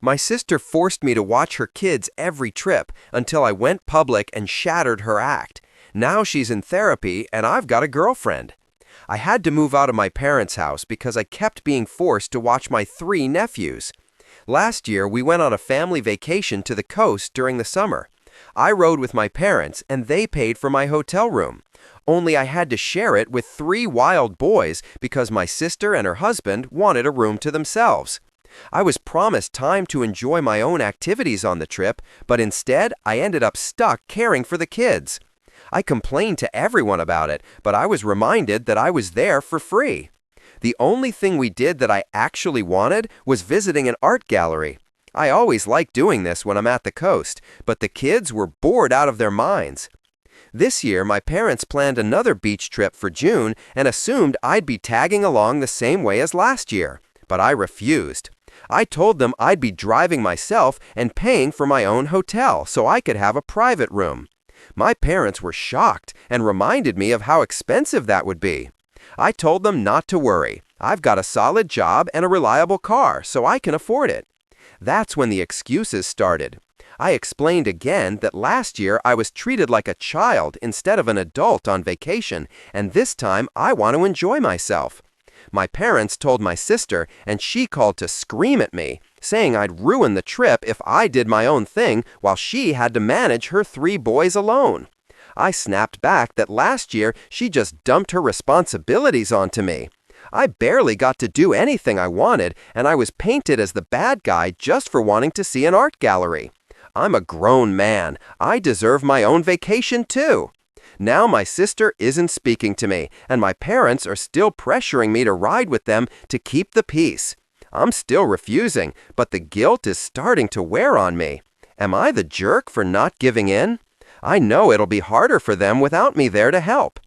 My sister forced me to watch her kids every trip until I went public and shattered her act. Now she's in therapy and I've got a girlfriend. I had to move out of my parents' house because I kept being forced to watch my 3 nephews. Last year, we went on a family vacation to the coast during the summer. I rode with my parents and they paid for my hotel room. Only I had to share it with 3 wild boys because my sister and her husband wanted a room to themselves. I was promised time to enjoy my own activities on the trip, but instead I ended up stuck caring for the kids. I complained to everyone about it, but I was reminded that I was there for free. The only thing we did that I actually wanted was visiting an art gallery. I always like doing this when I'm at the coast, but the kids were bored out of their minds. This year, my parents planned another beach trip for June and assumed I'd be tagging along the same way as last year, but I refused. I told them I'd be driving myself and paying for my own hotel so I could have a private room. My parents were shocked and reminded me of how expensive that would be. I told them not to worry. I've got a solid job and a reliable car, so I can afford it. That's when the excuses started. I explained again that last year I was treated like a child instead of an adult on vacation, and this time I want to enjoy myself. My parents told my sister, and she called to scream at me, saying I'd ruin the trip if I did my own thing while she had to manage her 3 boys alone. I snapped back that last year she just dumped her responsibilities onto me. I barely got to do anything I wanted, and I was painted as the bad guy just for wanting to see an art gallery. I'm a grown man. I deserve my own vacation too. Now my sister isn't speaking to me, and my parents are still pressuring me to ride with them to keep the peace. I'm still refusing, but the guilt is starting to wear on me. Am I the jerk for not giving in? I know it'll be harder for them without me there to help.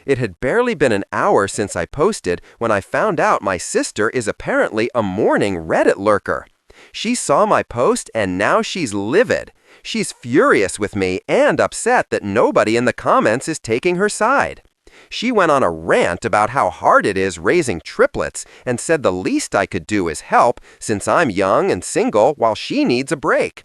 It had barely been an hour since I posted when I found out my sister is apparently a morning Reddit lurker. She saw my post and now she's livid. She's furious with me and upset that nobody in the comments is taking her side. She went on a rant about how hard it is raising triplets and said the least I could do is help since I'm young and single while she needs a break.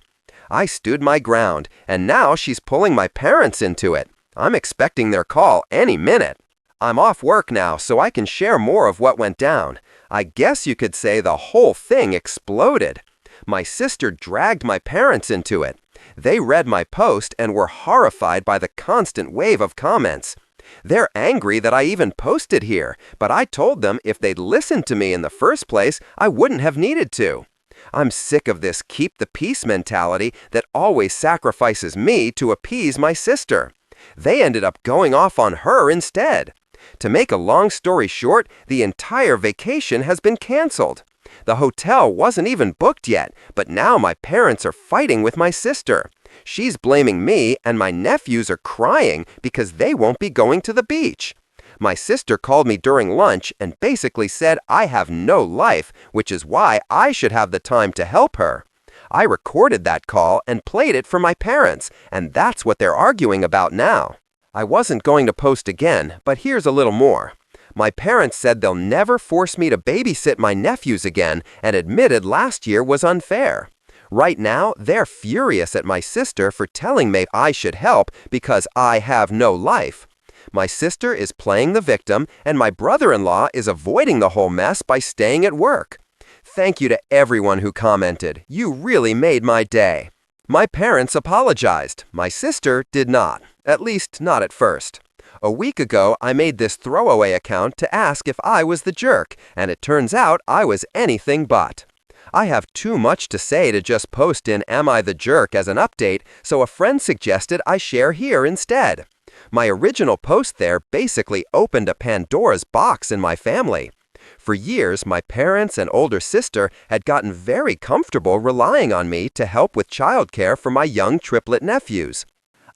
I stood my ground, and now she's pulling my parents into it. I'm expecting their call any minute. I'm off work now, so I can share more of what went down. I guess you could say the whole thing exploded. My sister dragged my parents into it. They read my post and were horrified by the constant wave of comments. They're angry that I even posted here, but I told them if they'd listened to me in the first place, I wouldn't have needed to. I'm sick of this keep the peace mentality that always sacrifices me to appease my sister. They ended up going off on her instead. To make a long story short, the entire vacation has been canceled. The hotel wasn't even booked yet, but now my parents are fighting with my sister. She's blaming me, and my nephews are crying because they won't be going to the beach. My sister called me during lunch and basically said I have no life, which is why I should have the time to help her. I recorded that call and played it for my parents, and that's what they're arguing about now. I wasn't going to post again, but here's a little more. My parents said they'll never force me to babysit my nephews again and admitted last year was unfair. Right now, they're furious at my sister for telling me I should help because I have no life. My sister is playing the victim, and my brother-in-law is avoiding the whole mess by staying at work. Thank you to everyone who commented. You really made my day. My parents apologized. My sister did not, at least not at first. A week ago, I made this throwaway account to ask if I was the jerk, and it turns out I was anything but. I have too much to say to just post in Am I the Jerk as an update, so a friend suggested I share here instead. My original post there basically opened a Pandora's box in my family. For years, my parents and older sister had gotten very comfortable relying on me to help with childcare for my young triplet nephews.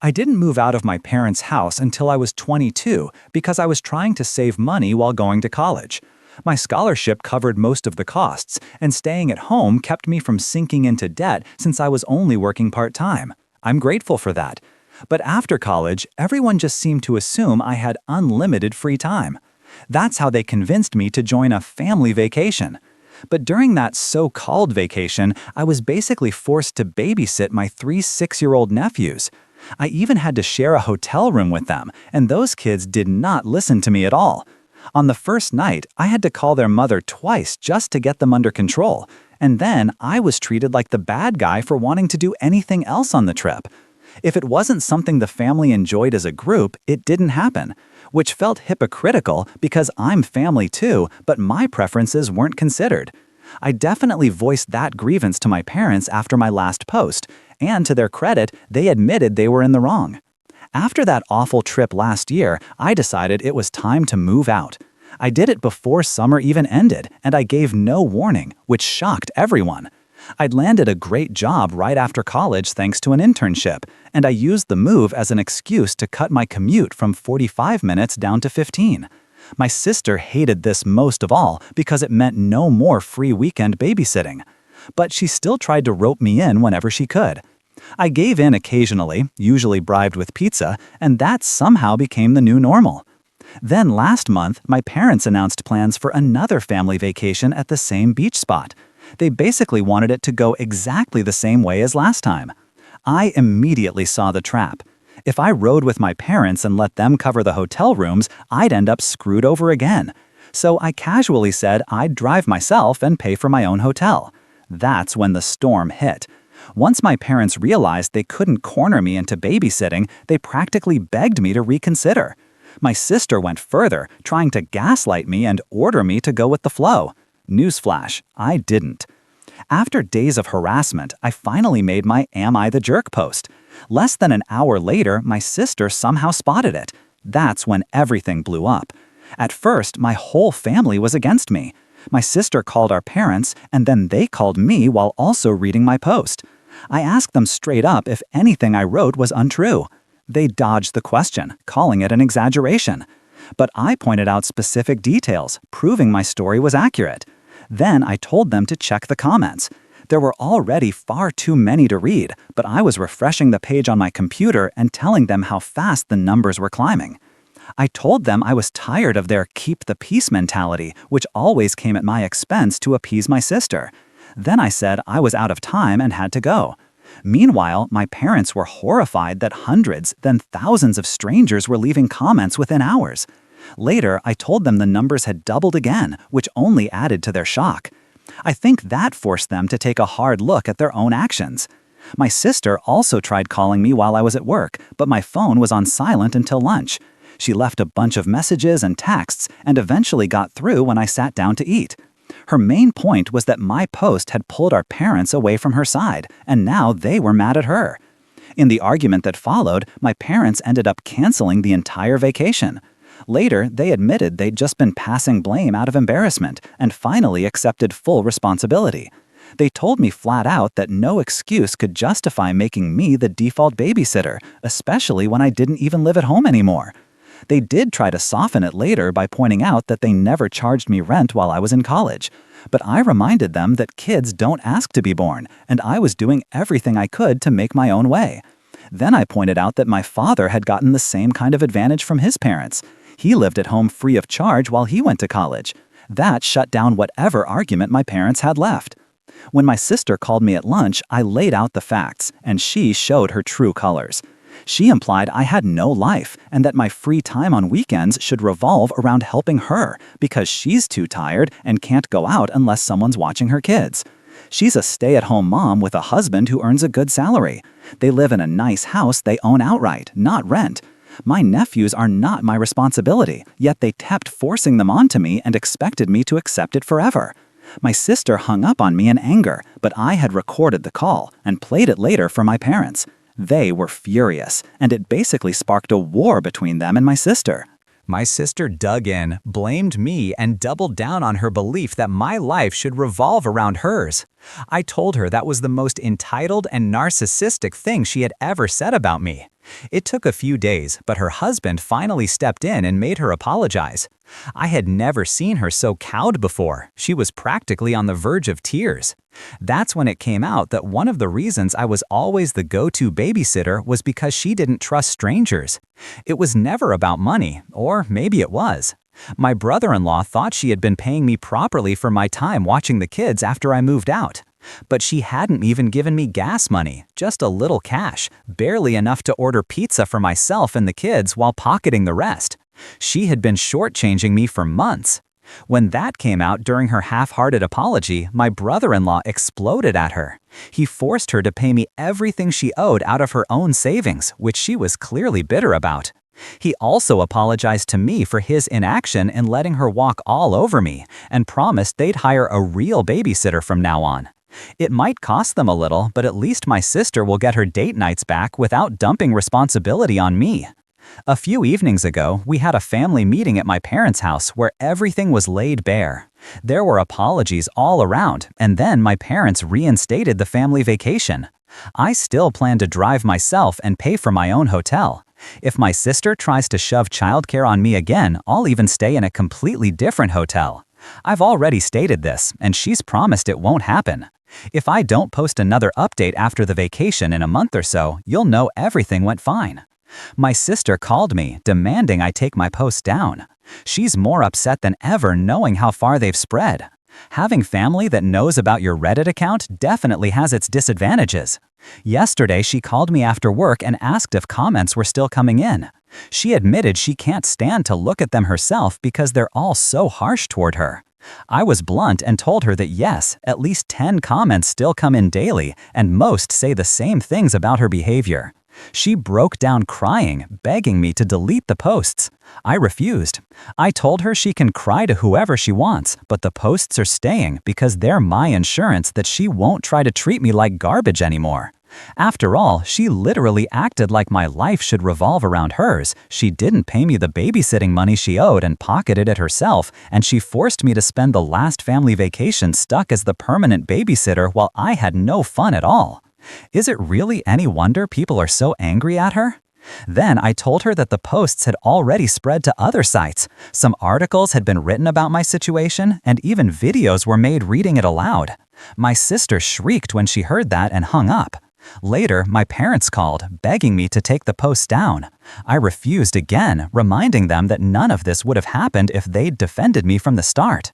I didn't move out of my parents' house until I was 22 because I was trying to save money while going to college. My scholarship covered most of the costs, and staying at home kept me from sinking into debt since I was only working part-time. I'm grateful for that. But after college, everyone just seemed to assume I had unlimited free time. That's how they convinced me to join a family vacation. But during that so-called vacation, I was basically forced to babysit my 3 6-year-old nephews. I even had to share a hotel room with them, and those kids did not listen to me at all. On the first night, I had to call their mother twice just to get them under control, and then I was treated like the bad guy for wanting to do anything else on the trip. If it wasn't something the family enjoyed as a group, it didn't happen, which felt hypocritical because I'm family too, but my preferences weren't considered. I definitely voiced that grievance to my parents after my last post, and to their credit, they admitted they were in the wrong. After that awful trip last year, I decided it was time to move out. I did it before summer even ended, and I gave no warning, which shocked everyone. I'd landed a great job right after college thanks to an internship, and I used the move as an excuse to cut my commute from 45 minutes down to 15. My sister hated this most of all because it meant no more free weekend babysitting. But she still tried to rope me in whenever she could. I gave in occasionally, usually bribed with pizza, and that somehow became the new normal. Then last month, my parents announced plans for another family vacation at the same beach spot. They basically wanted it to go exactly the same way as last time. I immediately saw the trap. If I rode with my parents and let them cover the hotel rooms, I'd end up screwed over again. So I casually said I'd drive myself and pay for my own hotel. That's when the storm hit. Once my parents realized they couldn't corner me into babysitting, they practically begged me to reconsider. My sister went further, trying to gaslight me and order me to go with the flow. Newsflash, I didn't. After days of harassment, I finally made my Am I the Jerk post. Less than an hour later, my sister somehow spotted it. That's when everything blew up. At first, my whole family was against me. My sister called our parents, and then they called me while also reading my post. I asked them straight up if anything I wrote was untrue. They dodged the question, calling it an exaggeration. But I pointed out specific details, proving my story was accurate. Then I told them to check the comments. There were already far too many to read, but I was refreshing the page on my computer and telling them how fast the numbers were climbing. I told them I was tired of their keep the peace mentality, which always came at my expense to appease my sister. Then I said I was out of time and had to go. Meanwhile, my parents were horrified that hundreds, then thousands of strangers were leaving comments within hours. Later, I told them the numbers had doubled again, which only added to their shock. I think that forced them to take a hard look at their own actions. My sister also tried calling me while I was at work, but my phone was on silent until lunch. She left a bunch of messages and texts and eventually got through when I sat down to eat. Her main point was that my post had pulled our parents away from her side, and now they were mad at her. In the argument that followed, my parents ended up canceling the entire vacation. Later, they admitted they'd just been passing blame out of embarrassment and finally accepted full responsibility. They told me flat out that no excuse could justify making me the default babysitter, especially when I didn't even live at home anymore. They did try to soften it later by pointing out that they never charged me rent while I was in college. But I reminded them that kids don't ask to be born, and I was doing everything I could to make my own way. Then I pointed out that my father had gotten the same kind of advantage from his parents. He lived at home free of charge while he went to college. That shut down whatever argument my parents had left. When my sister called me at lunch, I laid out the facts, and she showed her true colors. She implied I had no life and that my free time on weekends should revolve around helping her because she's too tired and can't go out unless someone's watching her kids. She's a stay-at-home mom with a husband who earns a good salary. They live in a nice house they own outright, not rent. My nephews are not my responsibility, yet they kept forcing them onto me and expected me to accept it forever. My sister hung up on me in anger, but I had recorded the call and played it later for my parents. They were furious, and it basically sparked a war between them and my sister. My sister dug in, blamed me, and doubled down on her belief that my life should revolve around hers. I told her that was the most entitled and narcissistic thing she had ever said about me. It took a few days, but her husband finally stepped in and made her apologize. I had never seen her so cowed before. She was practically on the verge of tears. That's when it came out that one of the reasons I was always the go-to babysitter was because she didn't trust strangers. It was never about money, or maybe it was. My brother-in-law thought she had been paying me properly for my time watching the kids after I moved out. But she hadn't even given me gas money, just a little cash, barely enough to order pizza for myself and the kids while pocketing the rest. She had been shortchanging me for months. When that came out during her half-hearted apology, my brother-in-law exploded at her. He forced her to pay me everything she owed out of her own savings, which she was clearly bitter about. He also apologized to me for his inaction in letting her walk all over me and promised they'd hire a real babysitter from now on. It might cost them a little, but at least my sister will get her date nights back without dumping responsibility on me. A few evenings ago, we had a family meeting at my parents' house where everything was laid bare. There were apologies all around, and then my parents reinstated the family vacation. I still plan to drive myself and pay for my own hotel. If my sister tries to shove childcare on me again, I'll even stay in a completely different hotel. I've already stated this, and she's promised it won't happen. If I don't post another update after the vacation in a month or so, you'll know everything went fine. My sister called me, demanding I take my posts down. She's more upset than ever knowing how far they've spread. Having family that knows about your Reddit account definitely has its disadvantages. Yesterday, she called me after work and asked if comments were still coming in. She admitted she can't stand to look at them herself because they're all so harsh toward her. I was blunt and told her that yes, at least 10 comments still come in daily, and most say the same things about her behavior. She broke down crying, begging me to delete the posts. I refused. I told her she can cry to whoever she wants, but the posts are staying because they're my insurance that she won't try to treat me like garbage anymore. After all, she literally acted like my life should revolve around hers. She didn't pay me the babysitting money she owed and pocketed it herself, and she forced me to spend the last family vacation stuck as the permanent babysitter while I had no fun at all. Is it really any wonder people are so angry at her? Then I told her that the posts had already spread to other sites. Some articles had been written about my situation, and even videos were made reading it aloud. My sister shrieked when she heard that and hung up. Later, my parents called, begging me to take the posts down. I refused again, reminding them that none of this would have happened if they'd defended me from the start.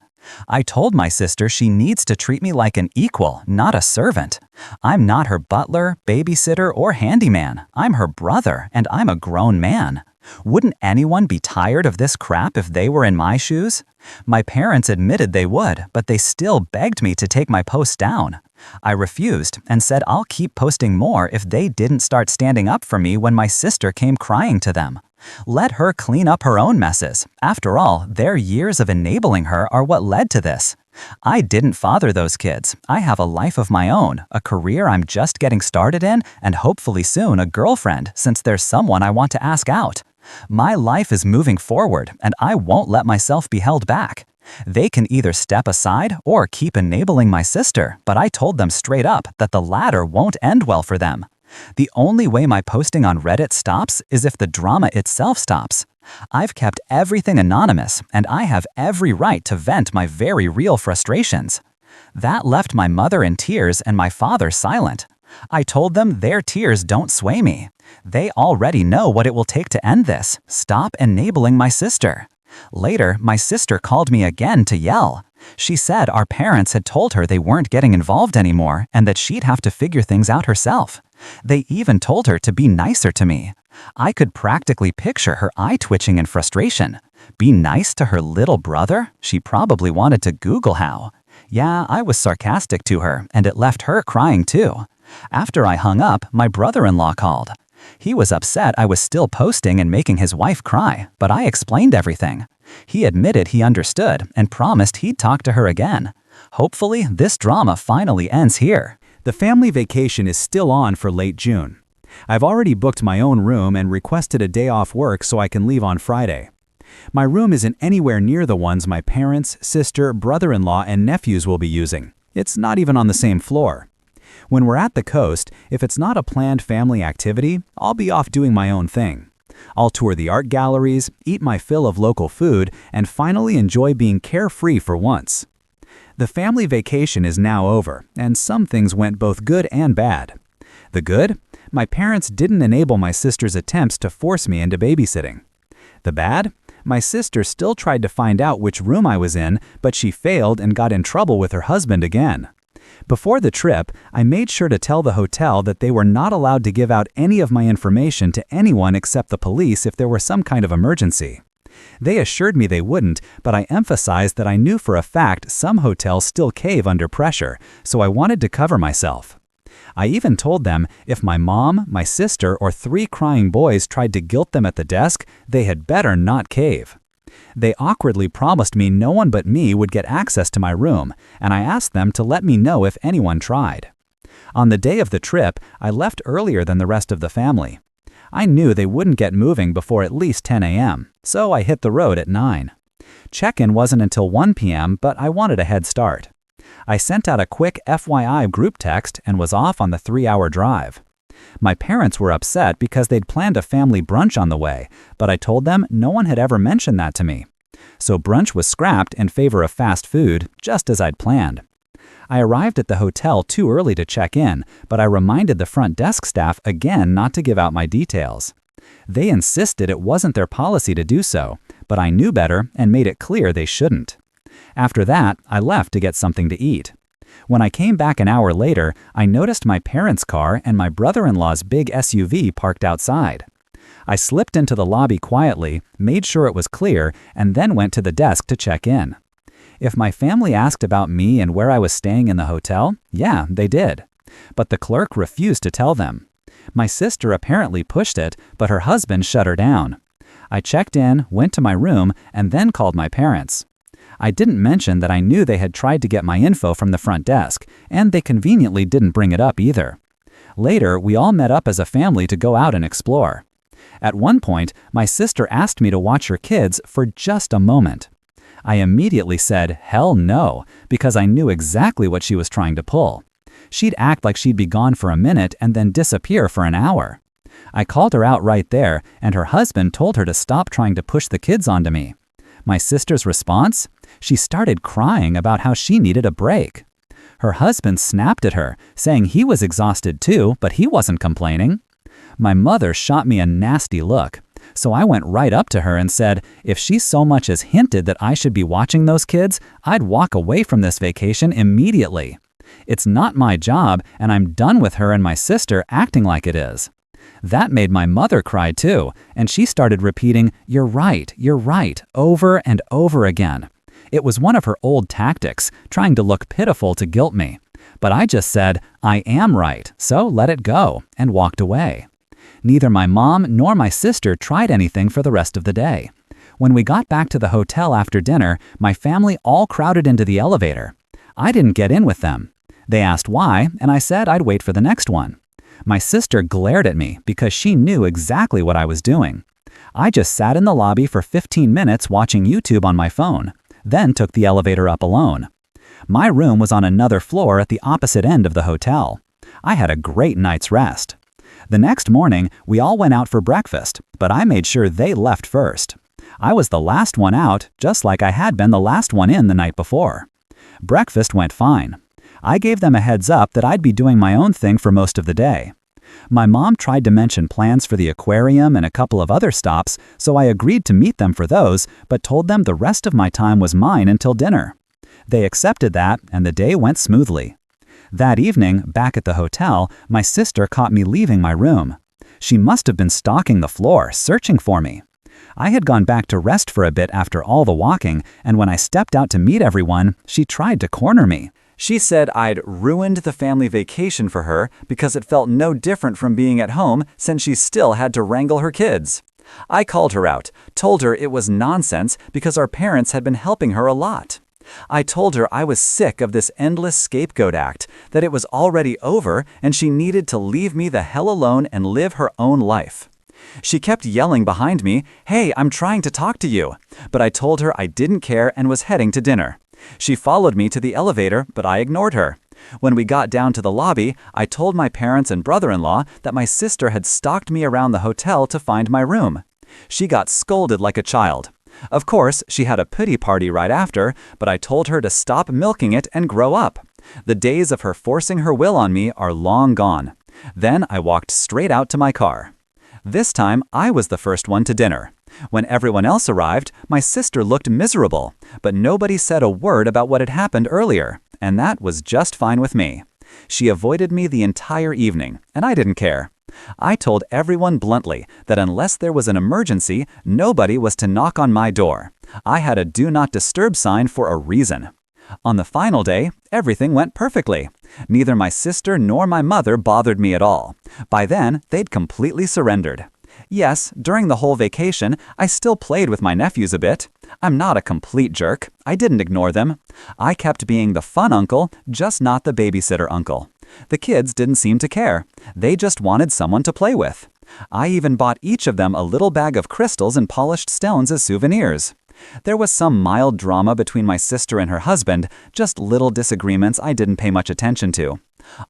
I told my sister she needs to treat me like an equal, not a servant. I'm not her butler, babysitter, or handyman. I'm her brother, and I'm a grown man. Wouldn't anyone be tired of this crap if they were in my shoes? My parents admitted they would, but they still begged me to take my posts down. I refused and said I'll keep posting more if they didn't start standing up for me when my sister came crying to them. Let her clean up her own messes. After all, their years of enabling her are what led to this. I didn't father those kids. I have a life of my own, a career I'm just getting started in, and hopefully soon a girlfriend, since there's someone I want to ask out. My life is moving forward, and I won't let myself be held back. They can either step aside or keep enabling my sister, but I told them straight up that the latter won't end well for them. The only way my posting on Reddit stops is if the drama itself stops. I've kept everything anonymous, and I have every right to vent my very real frustrations. That left my mother in tears and my father silent. I told them their tears don't sway me. They already know what it will take to end this. Stop enabling my sister. Later, my sister called me again to yell. She said our parents had told her they weren't getting involved anymore and that she'd have to figure things out herself. They even told her to be nicer to me. I could practically picture her eye-twitching in frustration. Be nice to her little brother? She probably wanted to Google how. Yeah, I was sarcastic to her, and it left her crying too. After I hung up, my brother-in-law called. He was upset I was still posting and making his wife cry, but I explained everything. He admitted he understood and promised he'd talk to her again. Hopefully, this drama finally ends here. The family vacation is still on for late June. I've already booked my own room and requested a day off work so I can leave on Friday. My room isn't anywhere near the ones my parents, sister, brother-in-law, and nephews will be using. It's not even on the same floor. When we're at the coast, if it's not a planned family activity, I'll be off doing my own thing. I'll tour the art galleries, eat my fill of local food, and finally enjoy being carefree for once. The family vacation is now over, and some things went both good and bad. The good? My parents didn't enable my sister's attempts to force me into babysitting. The bad? My sister still tried to find out which room I was in, but she failed and got in trouble with her husband again. Before the trip, I made sure to tell the hotel that they were not allowed to give out any of my information to anyone except the police if there were some kind of emergency. They assured me they wouldn't, but I emphasized that I knew for a fact some hotels still cave under pressure, so I wanted to cover myself. I even told them if my mom, my sister, or 3 crying boys tried to guilt them at the desk, they had better not cave. They awkwardly promised me no one but me would get access to my room, and I asked them to let me know if anyone tried. On the day of the trip, I left earlier than the rest of the family. I knew they wouldn't get moving before at least 10 a.m., so I hit the road at 9. Check-in wasn't until 1 p.m., but I wanted a head start. I sent out a quick FYI group text and was off on the 3-hour drive. My parents were upset because they'd planned a family brunch on the way, but I told them no one had ever mentioned that to me. So brunch was scrapped in favor of fast food, just as I'd planned. I arrived at the hotel too early to check in, but I reminded the front desk staff again not to give out my details. They insisted it wasn't their policy to do so, but I knew better and made it clear they shouldn't. After that, I left to get something to eat. When I came back an hour later, I noticed my parents' car and my brother-in-law's big SUV parked outside. I slipped into the lobby quietly, made sure it was clear, and then went to the desk to check in. If my family asked about me and where I was staying in the hotel, yeah, they did. But the clerk refused to tell them. My sister apparently pushed it, but her husband shut her down. I checked in, went to my room, and then called my parents. I didn't mention that I knew they had tried to get my info from the front desk, and they conveniently didn't bring it up either. Later, we all met up as a family to go out and explore. At one point, my sister asked me to watch her kids for just a moment. I immediately said, hell no, because I knew exactly what she was trying to pull. She'd act like she'd be gone for a minute and then disappear for an hour. I called her out right there, and her husband told her to stop trying to push the kids onto me. My sister's response? She started crying about how she needed a break. Her husband snapped at her, saying he was exhausted too, but he wasn't complaining. My mother shot me a nasty look, so I went right up to her and said, if she so much as hinted that I should be watching those kids, I'd walk away from this vacation immediately. It's not my job, and I'm done with her and my sister acting like it is. That made my mother cry too, and she started repeating, you're right, over and over again. It was one of her old tactics, trying to look pitiful to guilt me. But I just said, I am right, so let it go, and walked away. Neither my mom nor my sister tried anything for the rest of the day. When we got back to the hotel after dinner, my family all crowded into the elevator. I didn't get in with them. They asked why, and I said I'd wait for the next one. My sister glared at me because she knew exactly what I was doing. I just sat in the lobby for 15 minutes watching YouTube on my phone, then took the elevator up alone. My room was on another floor at the opposite end of the hotel. I had a great night's rest. The next morning, we all went out for breakfast, but I made sure they left first. I was the last one out, just like I had been the last one in the night before. Breakfast went fine. I gave them a heads up that I'd be doing my own thing for most of the day. My mom tried to mention plans for the aquarium and a couple of other stops, so I agreed to meet them for those, but told them the rest of my time was mine until dinner. They accepted that, and the day went smoothly. That evening, back at the hotel, my sister caught me leaving my room. She must have been stalking the floor, searching for me. I had gone back to rest for a bit after all the walking, and when I stepped out to meet everyone, she tried to corner me. She said I'd ruined the family vacation for her because it felt no different from being at home since she still had to wrangle her kids. I called her out, told her it was nonsense because our parents had been helping her a lot. I told her I was sick of this endless scapegoat act, that it was already over and she needed to leave me the hell alone and live her own life. She kept yelling behind me, "Hey, I'm trying to talk to you," but I told her I didn't care and was heading to dinner. She followed me to the elevator, but I ignored her. When we got down to the lobby, I told my parents and brother-in-law that my sister had stalked me around the hotel to find my room. She got scolded like a child. Of course, she had a pity party right after, but I told her to stop milking it and grow up. The days of her forcing her will on me are long gone. Then I walked straight out to my car. This time, I was the first one to dinner. When everyone else arrived, my sister looked miserable, but nobody said a word about what had happened earlier, and that was just fine with me. She avoided me the entire evening, and I didn't care. I told everyone bluntly that unless there was an emergency, nobody was to knock on my door. I had a do not disturb sign for a reason. On the final day, everything went perfectly. Neither my sister nor my mother bothered me at all. By then, they'd completely surrendered. Yes, during the whole vacation, I still played with my nephews a bit. I'm not a complete jerk. I didn't ignore them. I kept being the fun uncle, just not the babysitter uncle. The kids didn't seem to care. They just wanted someone to play with. I even bought each of them a little bag of crystals and polished stones as souvenirs. There was some mild drama between my sister and her husband, just little disagreements I didn't pay much attention to.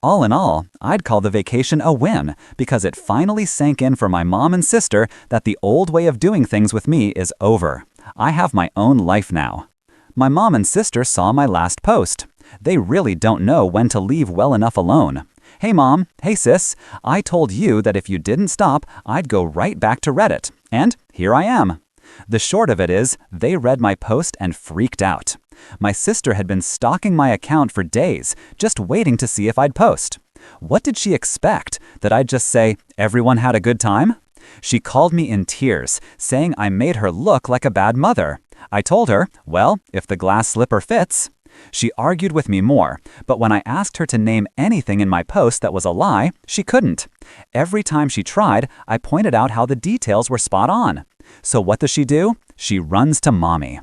All in all, I'd call the vacation a win because it finally sank in for my mom and sister that the old way of doing things with me is over. I have my own life now. My mom and sister saw my last post. They really don't know when to leave well enough alone. Hey mom, hey sis, I told you that if you didn't stop, I'd go right back to Reddit. And here I am. The short of it is, they read my post and freaked out. My sister had been stalking my account for days, just waiting to see if I'd post. What did she expect? That I'd just say, everyone had a good time? She called me in tears, saying I made her look like a bad mother. I told her, well, if the glass slipper fits. She argued with me more, but when I asked her to name anything in my post that was a lie, she couldn't. Every time she tried, I pointed out how the details were spot on. So what does she do? She runs to mommy.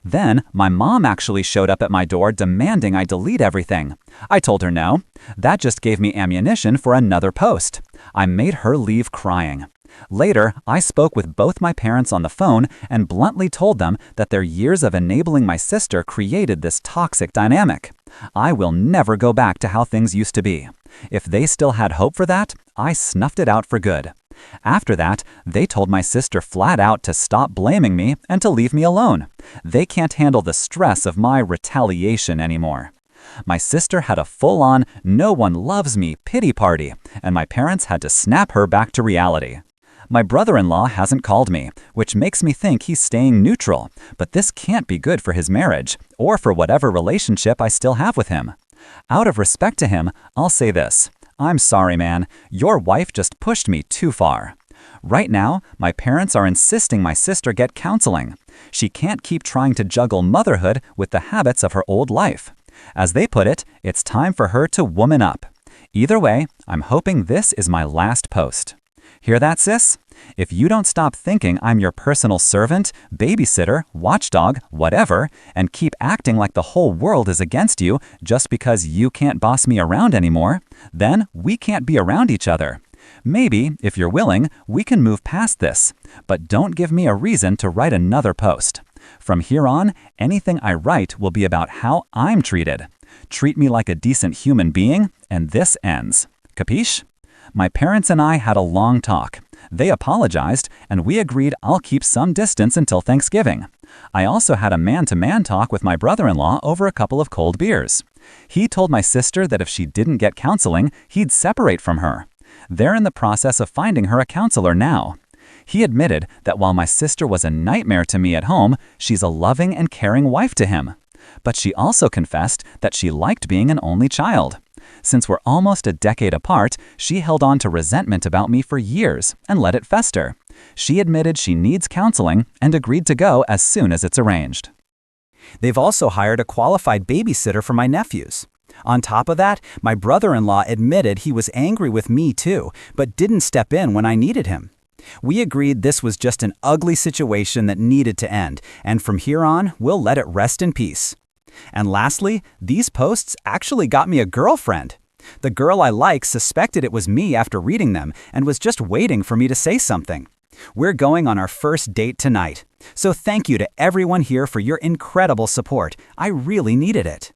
Then, my mom actually showed up at my door demanding I delete everything. I told her no. That just gave me ammunition for another post. I made her leave crying. Later, I spoke with both my parents on the phone and bluntly told them that their years of enabling my sister created this toxic dynamic. I will never go back to how things used to be. If they still had hope for that, I snuffed it out for good. After that, they told my sister flat out to stop blaming me and to leave me alone. They can't handle the stress of my retaliation anymore. My sister had a full-on, no one loves me pity party, and my parents had to snap her back to reality. My brother-in-law hasn't called me, which makes me think he's staying neutral, but this can't be good for his marriage, or for whatever relationship I still have with him. Out of respect to him, I'll say this. I'm sorry, man. Your wife just pushed me too far. Right now, my parents are insisting my sister get counseling. She can't keep trying to juggle motherhood with the habits of her old life. As they put it, it's time for her to woman up. Either way, I'm hoping this is my last post. Hear that, sis? If you don't stop thinking I'm your personal servant, babysitter, watchdog, whatever, and keep acting like the whole world is against you just because you can't boss me around anymore, then we can't be around each other. Maybe, if you're willing, we can move past this, but don't give me a reason to write another post. From here on, anything I write will be about how I'm treated. Treat me like a decent human being, and this ends. Capiche? My parents and I had a long talk. They apologized, and we agreed I'll keep some distance until Thanksgiving. I also had a man-to-man talk with my brother-in-law over a couple of cold beers. He told my sister that if she didn't get counseling, he'd separate from her. They're in the process of finding her a counselor now. He admitted that while my sister was a nightmare to me at home, she's a loving and caring wife to him. But she also confessed that she liked being an only child. Since we're almost a decade apart, she held on to resentment about me for years and let it fester. She admitted she needs counseling and agreed to go as soon as it's arranged. They've also hired a qualified babysitter for my nephews. On top of that, my brother-in-law admitted he was angry with me too, but didn't step in when I needed him. We agreed this was just an ugly situation that needed to end, and from here on, we'll let it rest in peace. And lastly, these posts actually got me a girlfriend. The girl I like suspected it was me after reading them and was just waiting for me to say something. We're going on our first date tonight. So thank you to everyone here for your incredible support. I really needed it.